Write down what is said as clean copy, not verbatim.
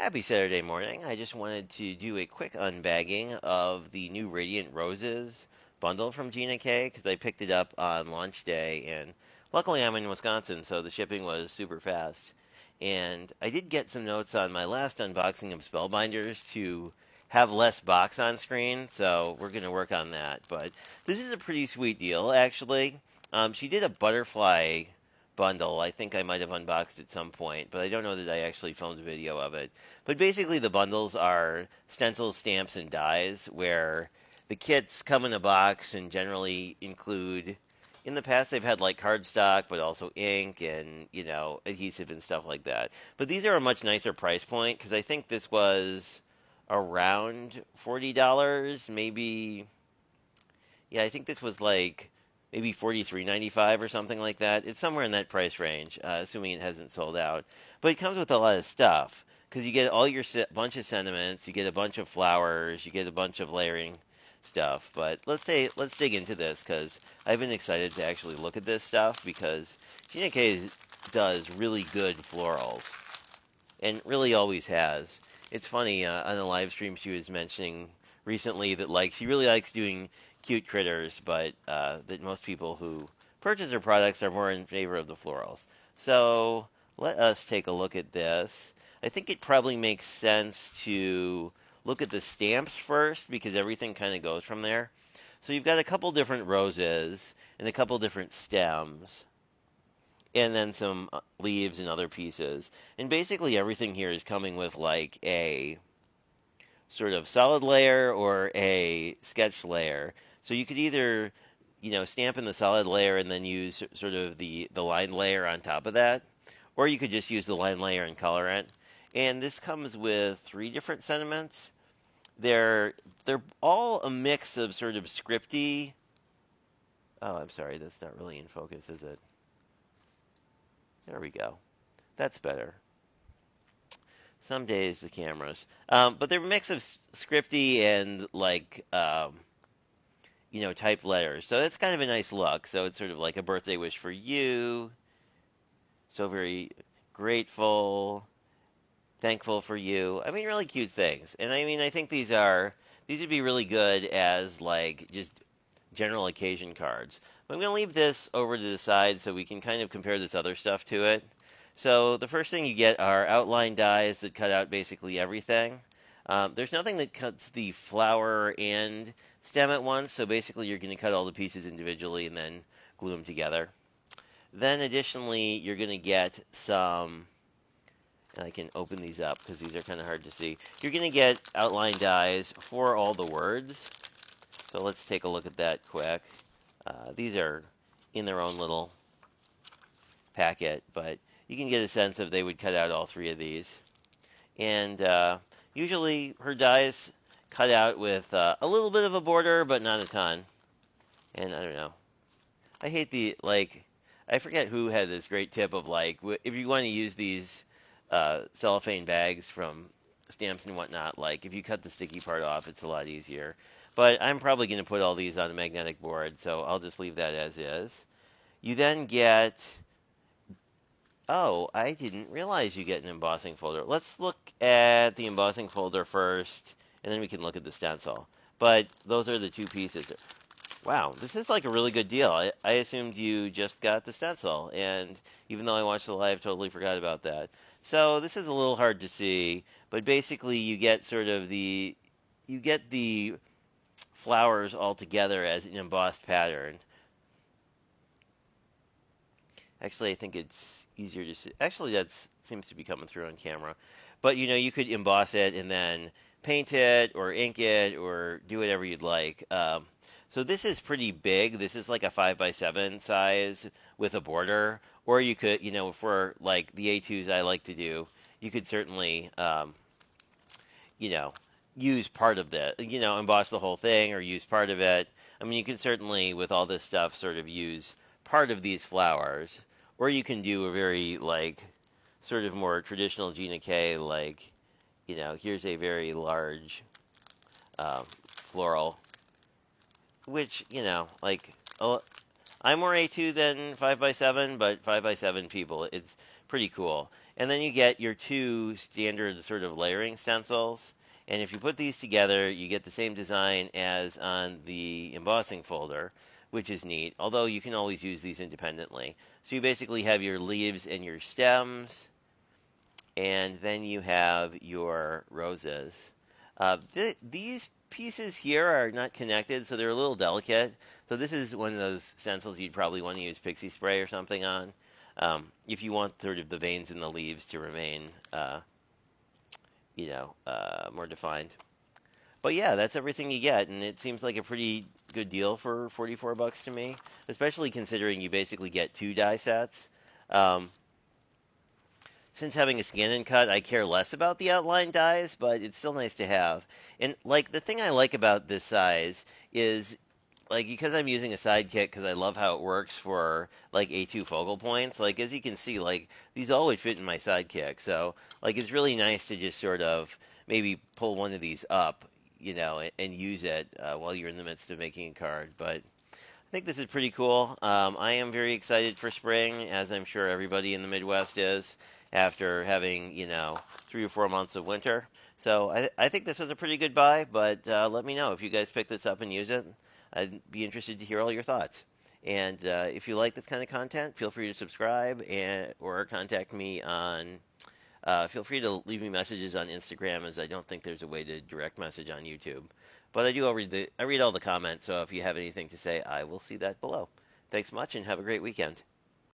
Happy Saturday morning. I just wanted to do a quick unbagging of the new Radiant Roses bundle from Gina K because I picked it up on launch day, and luckily I'm in Wisconsin, so the shipping was super fast. And I did get some notes on my last unboxing of Spellbinders to have less box on screen, so we're going to work on that. But this is a pretty sweet deal, actually. She did a butterfly bundle. I think I might have unboxed at some point, but I don't know that I actually filmed a video of it. But basically, the bundles are stencils, stamps, and dies, where the kits come in a box and generally include. In the past, they've had like cardstock, but also ink and adhesive and stuff like that. But these are a much nicer price point because I think this was around $40, maybe. Yeah, I think this was like maybe 43.95 or something like that. It's somewhere in that price range, assuming it hasn't sold out. But it comes with a lot of stuff because you get all your bunch of sentiments, you get a bunch of flowers, you get a bunch of layering stuff. But let's dig into this because I've been excited to actually look at this stuff because Gina K does really good florals and really always has. It's funny on a live stream she was mentioning recently that like she really likes doing cute critters, but that most people who purchase her products are more in favor of the florals. So let us take a look at this. I think it probably makes sense to look at the stamps first because everything kind of goes from there. So you've got a couple different roses and a couple different stems and then some leaves and other pieces. And basically everything here is coming with like a sort of solid layer or a sketch layer. So you could either, stamp in the solid layer and then use sort of the line layer on top of that, or you could just use the line layer and color it. And this comes with three different sentiments. They're all a mix of sort of scripty. Oh, I'm sorry, that's not really in focus, is it? There we go. That's better. Some days the cameras. But they're a mix of scripty and like typed letters. So it's kind of a nice look. So it's sort of like a birthday wish for you. So very grateful, thankful for you. I mean, really cute things. And I mean, I think these would be really good as like just general occasion cards. But I'm going to leave this over to the side so we can kind of compare this other stuff to it. So the first thing you get are outline dies that cut out basically everything. There's nothing that cuts the flower and stem at once, so basically you're going to cut all the pieces individually and then glue them together. Then additionally, you're going to get some, and I can open these up because these are kind of hard to see. You're going to get outline dies for all the words. So let's take a look at that quick. These are in their own little packet, but you can get a sense of they would cut out all three of these. And usually her dies cut out with a little bit of a border, but not a ton. And I don't know. I hate I forget who had this great tip of like, if you want to use these cellophane bags from stamps and whatnot, like if you cut the sticky part off, it's a lot easier. But I'm probably going to put all these on a magnetic board, so I'll just leave that as is. You then get. Oh, I didn't realize you get an embossing folder. Let's look at the embossing folder first, and then we can look at the stencil. But those are the two pieces. Wow, this is like a really good deal. I assumed you just got the stencil, and even though I watched the live, totally forgot about that. So this is a little hard to see, but basically you get the flowers all together as an embossed pattern. Actually, I think it's easier to see. Actually, that seems to be coming through on camera. But you could emboss it and then paint it or ink it or do whatever you'd like. So this is pretty big. This is like a 5x7 size with a border. Or you could, for like the A2s I like to do, you could certainly, you know, use part of that, emboss the whole thing or use part of it. I mean, you can certainly, with all this stuff, sort of use part of these flowers. Or you can do a very, like, sort of more traditional Gina K, like, here's a very large floral, which, like, I'm more A2 than 5x7, but 5x7 people, it's Pretty cool. And then you get your two standard sort of layering stencils. And if you put these together, you get the same design as on the embossing folder, which is neat, although you can always use these independently. So you basically have your leaves and your stems, and then you have your roses. These pieces here are not connected, so they're a little delicate. So this is one of those stencils you'd probably want to use pixie spray or something on, if you want sort of the veins in the leaves to remain, more defined. But yeah, that's everything you get, and it seems like a pretty good deal for 44 bucks to me, especially considering you basically get two die sets. Um, since having a scan and cut, I care less about the outline dies, but it's still nice to have. And like the thing I like about this size is like because I'm using a sidekick because I love how it works for like A2 focal points. Like as you can see, like these always fit in my sidekick. So like it's really nice to just sort of maybe pull one of these up, and use it while you're in the midst of making a card. But I think this is pretty cool. I am very excited for spring, as I'm sure everybody in the Midwest is, after having, 3 or 4 months of winter. So I think this was a pretty good buy, but let me know if you guys pick this up and use it. I'd be interested to hear all your thoughts. And if you like this kind of content, feel free to subscribe or contact me on. Feel free to leave me messages on Instagram, as I don't think there's a way to direct message on YouTube. But I read all the comments, so if you have anything to say, I will see that below. Thanks much, and have a great weekend.